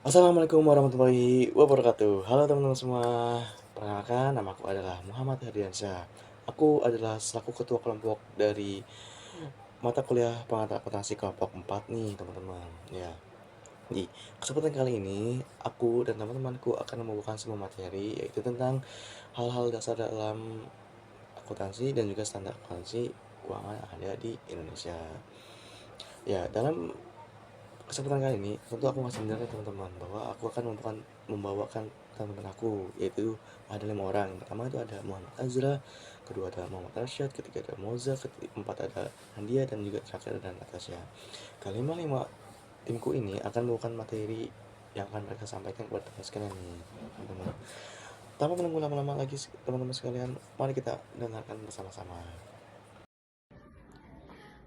Assalamualaikum warahmatullahi wabarakatuh. Halo teman-teman semua. Perkenalkan, nama aku adalah Muhammad Herdiansyah. Aku adalah selaku ketua kelompok dari mata kuliah pengantar akuntansi kelompok 4 nih, teman-teman. Ya. Di kesempatan kali ini, aku dan teman-temanku akan membawakan sebuah materi yaitu tentang hal-hal dasar dalam akuntansi dan juga standar akuntansi keuangan yang ada di Indonesia. Ya, dalam kesempatan kali ini tentu aku masih mendengarkan teman-teman bahwa aku akan membawakan teman-teman aku, yaitu ada 5 orang. Pertama itu ada Muhammad Azra, kedua ada Muhammad Arsyad, ketiga ada Moza, keempat ada Handia, dan juga terakhir ada Natasha. Kelima lima timku ini akan membawakan materi yang akan mereka sampaikan kepada teman sekalian nih, teman-teman. Tanpa menunggu lama-lama lagi teman-teman sekalian, mari kita dengarkan bersama-sama.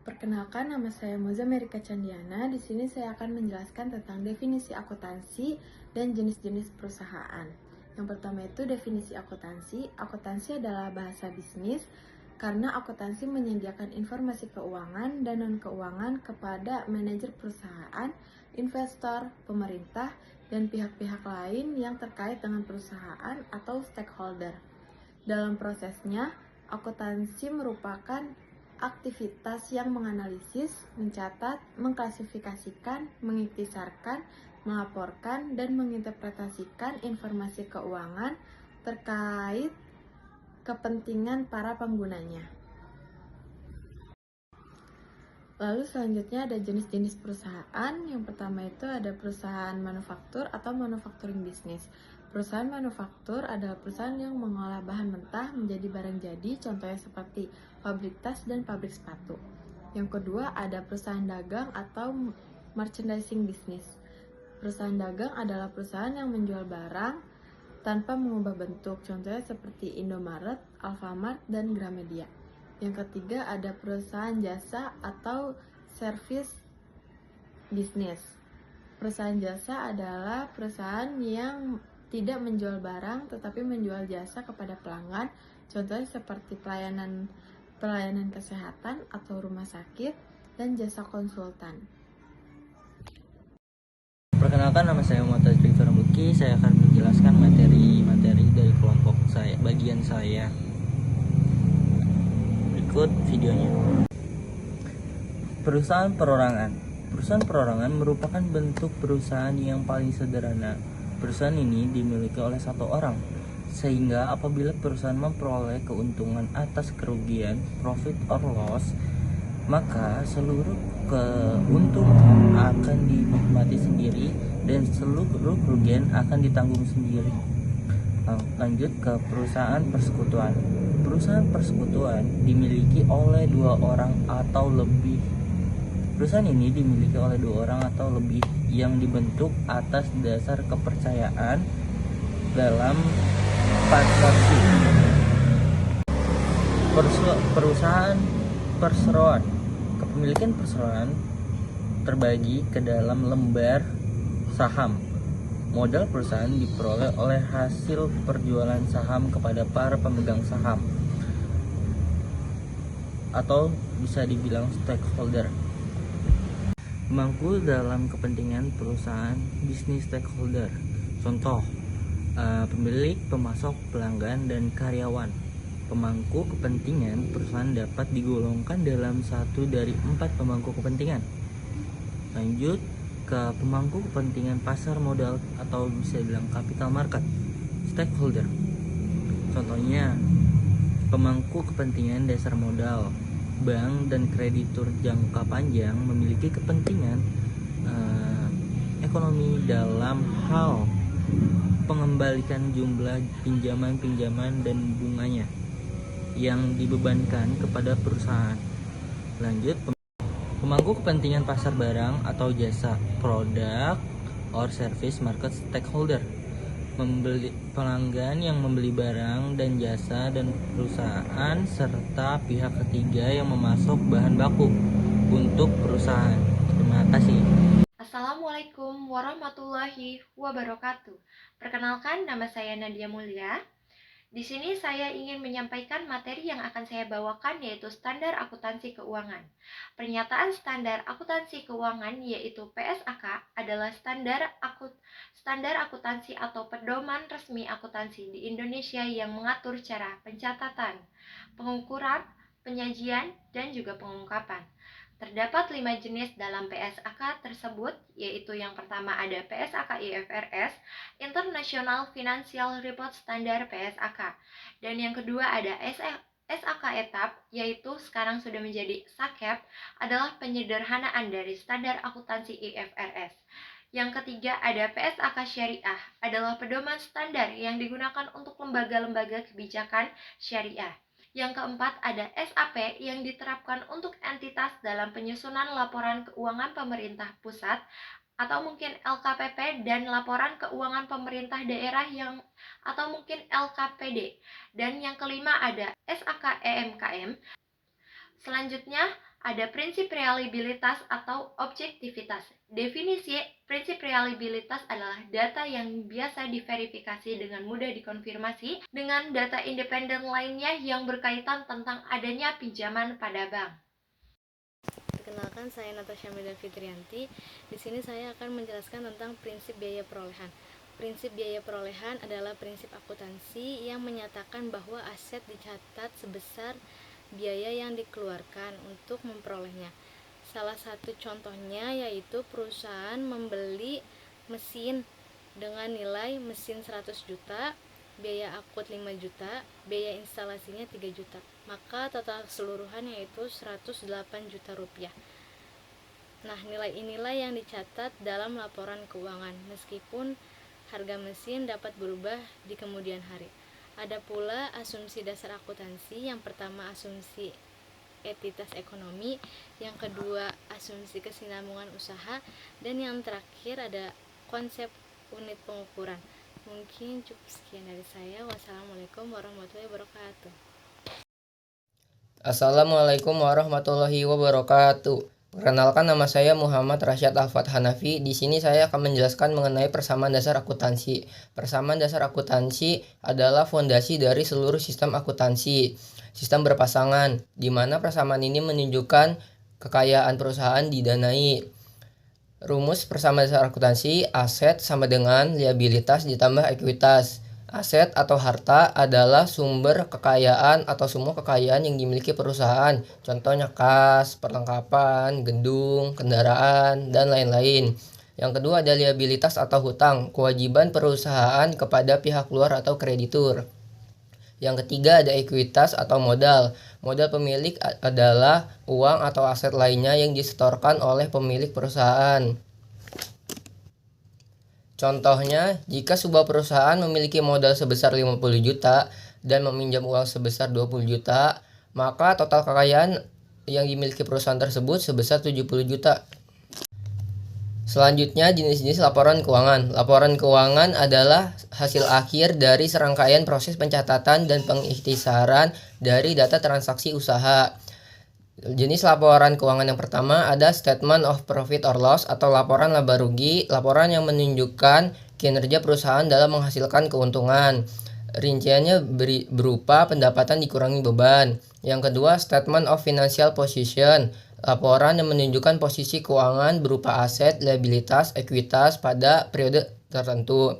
Perkenalkan, nama saya Moza Merika Candiana. Di sini saya akan menjelaskan tentang definisi akuntansi dan jenis-jenis perusahaan. Yang pertama itu definisi akuntansi. Akuntansi adalah bahasa bisnis karena akuntansi menyediakan informasi keuangan dan non-keuangan kepada manajer perusahaan, investor, pemerintah, dan pihak-pihak lain yang terkait dengan perusahaan atau stakeholder. Dalam prosesnya, akuntansi merupakan aktivitas yang menganalisis, mencatat, mengklasifikasikan, mengiktisarkan, melaporkan, dan menginterpretasikan informasi keuangan terkait kepentingan para penggunanya. Lalu selanjutnya ada jenis-jenis perusahaan. Yang pertama itu ada perusahaan manufaktur atau manufacturing business. Perusahaan manufaktur adalah perusahaan yang mengolah bahan mentah menjadi barang jadi, contohnya seperti pabrik tas dan pabrik sepatu. Yang kedua ada perusahaan dagang atau merchandising business. Perusahaan dagang adalah perusahaan yang menjual barang tanpa mengubah bentuk, contohnya seperti Indomaret, Alfamart, dan Gramedia. Yang ketiga ada perusahaan jasa atau service business. Perusahaan jasa adalah perusahaan yang tidak menjual barang tetapi menjual jasa kepada pelanggan, contohnya seperti pelayanan kesehatan atau rumah sakit dan jasa konsultan. Perkenalkan, nama saya Muhammad Azra Rambuki. Saya akan menjelaskan materi-materi dari kelompok saya, bagian saya. Berikut videonya. Perusahaan perorangan. Perusahaan perorangan merupakan bentuk perusahaan yang paling sederhana. Perusahaan ini dimiliki oleh satu orang, sehingga apabila perusahaan memperoleh keuntungan atas kerugian, profit or loss, maka seluruh keuntungan akan dinikmati sendiri dan seluruh kerugian akan ditanggung sendiri. Lanjut ke perusahaan persekutuan. Perusahaan persekutuan dimiliki oleh 2 orang atau lebih. Perusahaan ini dimiliki oleh 2 orang atau lebih yang dibentuk atas dasar kepercayaan dalam partnership. Perusahaan perseroan. Kepemilikan perseroan terbagi ke dalam lembar saham. Modal perusahaan diperoleh oleh hasil perjualan saham kepada para pemegang saham atau bisa dibilang stakeholder. Pemangku dalam kepentingan perusahaan bisnis stakeholder. Contoh, pemilik, pemasok, pelanggan, dan karyawan. Pemangku kepentingan perusahaan dapat digolongkan dalam satu dari 4 pemangku kepentingan. Lanjut ke pemangku kepentingan pasar modal atau bisa bilang capital market, stakeholder. Contohnya, pemangku kepentingan dasar modal, bank dan kreditur jangka panjang memiliki kepentingan ekonomi dalam hal pengembalikan jumlah pinjaman dan bunganya yang dibebankan kepada perusahaan. Lanjut, pemangku kepentingan pasar barang atau jasa, produk or service market stakeholder, pelanggan yang membeli barang dan jasa dan perusahaan serta pihak ketiga yang memasok bahan baku untuk perusahaan. Terima kasih. Assalamualaikum warahmatullahi wabarakatuh. Perkenalkan, nama saya Nadia Mulia. Di sini saya ingin menyampaikan materi yang akan saya bawakan, yaitu standar akuntansi keuangan. Pernyataan standar akuntansi keuangan yaitu PSAK adalah standar akuntansi atau pedoman resmi akuntansi di Indonesia yang mengatur cara pencatatan, pengukuran, penyajian, dan juga pengungkapan. Terdapat 5 jenis dalam PSAK tersebut, yaitu yang pertama ada PSAK IFRS, International Financial Report Standard PSAK. Dan yang kedua ada SAK etap, yaitu sekarang sudah menjadi SAKEP, adalah penyederhanaan dari standar akuntansi IFRS. Yang ketiga ada PSAK Syariah, adalah pedoman standar yang digunakan untuk lembaga-lembaga kebijakan syariah. Yang keempat ada SAP yang diterapkan untuk entitas dalam penyusunan laporan keuangan pemerintah pusat atau mungkin LKPP dan laporan keuangan pemerintah daerah atau mungkin LKPD. Dan yang kelima ada SAK EMKM. Selanjutnya ada prinsip reliabilitas atau objektivitas. Definisi prinsip reliabilitas adalah data yang biasa diverifikasi dengan mudah dikonfirmasi dengan data independen lainnya yang berkaitan tentang adanya pinjaman pada bank. Perkenalkan, saya Natasha Medan Fitrianti. Di sini saya akan menjelaskan tentang prinsip biaya perolehan. Prinsip biaya perolehan adalah prinsip akuntansi yang menyatakan bahwa aset dicatat sebesar biaya yang dikeluarkan untuk memperolehnya. Salah satu contohnya yaitu perusahaan membeli mesin dengan nilai mesin 100 juta, biaya akut 5 juta, biaya instalasinya 3 juta. Maka total keseluruhan yaitu 108 juta rupiah. Nah, nilai inilah yang dicatat dalam laporan keuangan, meskipun harga mesin dapat berubah di kemudian hari. Ada pula asumsi dasar akuntansi. Yang pertama asumsi entitas ekonomi, yang kedua asumsi kesinambungan usaha, dan yang terakhir ada konsep unit pengukuran. Mungkin cukup sekian dari saya. Wassalamualaikum warahmatullahi wabarakatuh. Assalamualaikum warahmatullahi wabarakatuh. Perkenalkan, nama saya Muhammad Rasyad Alfat Hanafi. Di sini saya akan menjelaskan mengenai persamaan dasar akuntansi. Persamaan dasar akuntansi adalah fondasi dari seluruh sistem akuntansi. Sistem berpasangan, di mana persamaan ini menunjukkan kekayaan perusahaan didanai. Rumus persamaan dasar akuntansi: aset sama dengan liabilitas ditambah ekuitas. Aset atau harta adalah sumber kekayaan atau semua kekayaan yang dimiliki perusahaan. Contohnya kas, perlengkapan, gedung, kendaraan, dan lain-lain. Yang kedua ada liabilitas atau hutang, kewajiban perusahaan kepada pihak luar atau kreditur. Yang ketiga ada ekuitas atau modal. Modal pemilik adalah uang atau aset lainnya yang disetorkan oleh pemilik perusahaan. Contohnya, jika sebuah perusahaan memiliki modal sebesar 50 juta dan meminjam uang sebesar 20 juta, maka total kekayaan yang dimiliki perusahaan tersebut sebesar 70 juta. Selanjutnya, jenis-jenis laporan keuangan. Laporan keuangan adalah hasil akhir dari serangkaian proses pencatatan dan pengikhtisaran dari data transaksi usaha. Jenis laporan keuangan yang pertama ada Statement of Profit or Loss atau laporan laba rugi, laporan yang menunjukkan kinerja perusahaan dalam menghasilkan keuntungan. Rinciannya berupa pendapatan dikurangi beban. Yang kedua, Statement of Financial Position, laporan yang menunjukkan posisi keuangan berupa aset, liabilitas, ekuitas pada periode tertentu.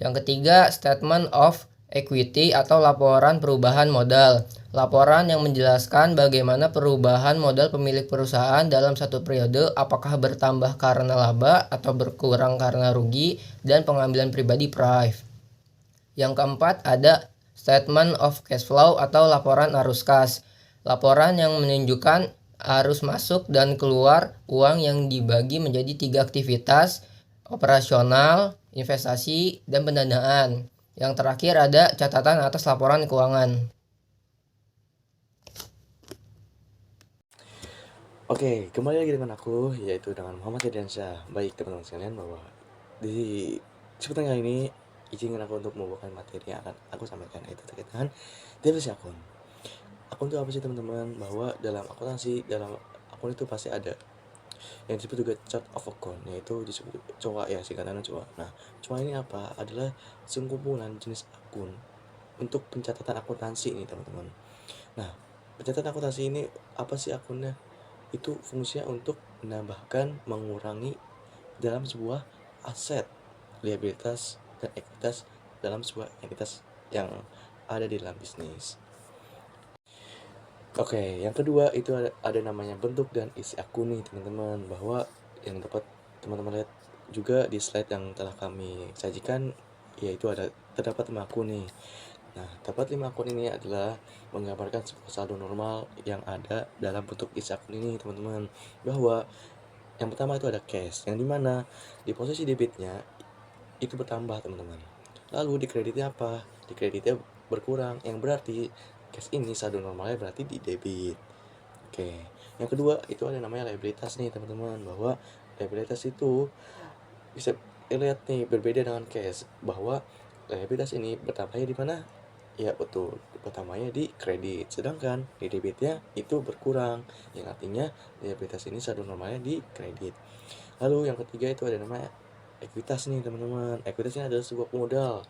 Yang ketiga, Statement of Equity atau laporan perubahan modal, laporan yang menjelaskan bagaimana perubahan modal pemilik perusahaan dalam satu periode, apakah bertambah karena laba atau berkurang karena rugi, dan pengambilan pribadi prive. Yang keempat ada Statement of Cash Flow atau laporan arus kas, laporan yang menunjukkan arus masuk dan keluar uang yang dibagi menjadi 3 aktivitas: operasional, investasi, dan pendanaan. Yang terakhir ada catatan atas laporan keuangan. Oke, kembali lagi dengan aku, yaitu dengan Muhammad Hadiansyah. Baik teman-teman sekalian, bahwa di kesempatan kali ini izinkan aku untuk membawakan materi yang akan aku sampaikan, yaitu terkait dengan definisi akun. Akun itu apa sih teman-teman? Bahwa dalam akuntansi, dalam akun itu pasti ada yang disebut juga chart of account, yaitu disebut COA ya, singkatannya COA. Nah, COA ini apa? Adalah sekumpulan jenis akun untuk pencatatan akuntansi nih teman-teman. Nah, pencatatan akuntansi ini apa sih akunnya? Itu fungsinya untuk menambahkan, mengurangi dalam sebuah aset, liabilitas, dan ekuitas dalam sebuah entitas yang ada di dalam bisnis. Oke, yang kedua itu ada namanya bentuk dan isi akun nih teman-teman, bahwa yang dapat teman-teman lihat juga di slide yang telah kami sajikan, yaitu terdapat 5 akun nih. Nah, dapat 5 akun ini adalah menggambarkan sebuah saldo normal yang ada dalam bentuk isi akun ini teman-teman, bahwa yang pertama itu ada cash, yang dimana di posisi debitnya itu bertambah teman-teman. Lalu di kreditnya apa? Di kreditnya berkurang, yang berarti cash ini saldo normalnya berarti di debit. Oke, yang kedua itu ada namanya liabilitas nih teman-teman, bahwa liabilitas itu bisa dilihat nih berbeda dengan cash, bahwa liabilitas ini bertambahnya di mana? Ya betul, bertambahnya di kredit, sedangkan di debitnya itu berkurang, yang artinya liabilitas ini saldo normalnya di kredit. Lalu yang ketiga itu ada namanya ekuitas nih teman-teman. Ekuitas ini adalah sebuah modal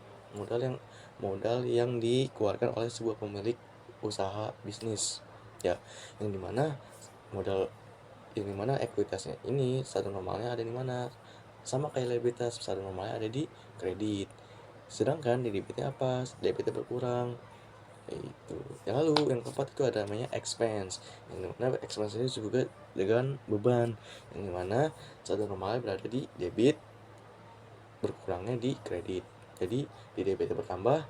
yang dikeluarkan oleh sebuah pemilik usaha bisnis, ya, yang dimana modal yang dimana ekuitasnya ini saldo normalnya ada di mana? Sama kayak liabilitas, saldo normalnya ada di kredit, sedangkan di debitnya apa? Debitnya berkurang, itu. Yang lalu yang keempat itu ada namanya expense, yang dimana expense ini juga dengan beban, yang dimana saldo normalnya berada di debit, berkurangnya di kredit. Jadi di debitnya bertambah,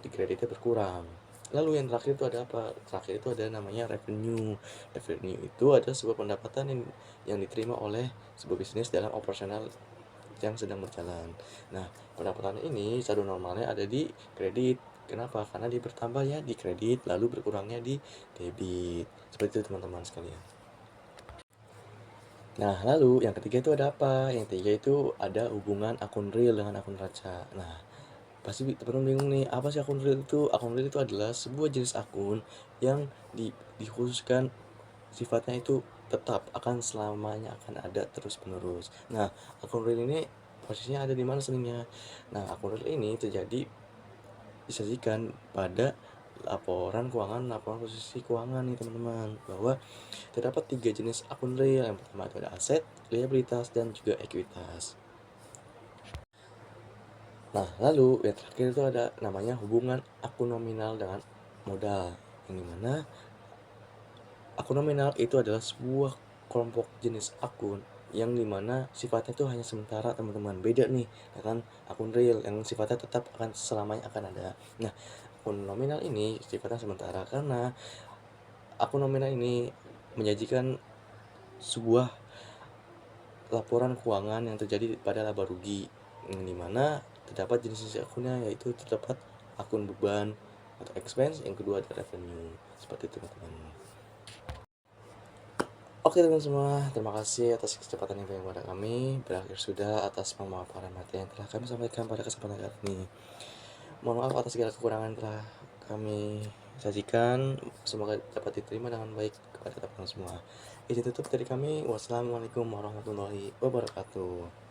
di kreditnya berkurang. Lalu yang terakhir itu ada apa? Terakhir itu ada namanya revenue. Revenue itu adalah sebuah pendapatan yang diterima oleh sebuah bisnis dalam operasional yang sedang berjalan. Nah, pendapatan ini saldo normalnya ada di kredit. Kenapa? Karena dia bertambahnya di kredit, lalu berkurangnya di debit. Seperti itu teman-teman sekalian. Nah, lalu yang ketiga itu ada apa? Yang ketiga itu ada hubungan akun real dengan akun raca. Nah, pasti teman-teman bingung nih, apa sih akun real itu? Akun real itu adalah sebuah jenis akun yang dikhususkan sifatnya itu tetap akan selamanya akan ada terus menerus. Nah, akun real ini posisinya ada di mana sebenarnya? Nah, akun real ini terjadi disajikan pada laporan posisi keuangan nih teman-teman, bahwa terdapat 3 jenis akun real. Yang pertama itu ada aset, liabilitas, dan juga ekuitas. Nah, lalu yang terakhir itu ada namanya hubungan akun nominal dengan modal, yang dimana akun nominal itu adalah sebuah kelompok jenis akun yang dimana sifatnya itu hanya sementara teman-teman, beda nih dengan akun real yang sifatnya tetap akan selamanya akan ada. Nah, akun nominal ini sifatnya sementara karena akun nominal ini menyajikan sebuah laporan keuangan yang terjadi pada laba rugi, yang dimana terdapat jenis-jenis akunnya, yaitu terdapat akun beban atau expense, yang kedua ada revenue. Seperti itu teman-teman. Oke teman-teman semua, terima kasih atas kecepatan yang kepada kami. Berakhir sudah atas pemaparan materi yang telah kami sampaikan pada kesempatan kali ini. Mohon maaf atas segala kekurangan yang telah kami sajikan. Semoga dapat diterima dengan baik kepada teman-teman semua. Izin tutup dari kami. Wassalamualaikum warahmatullahi wabarakatuh.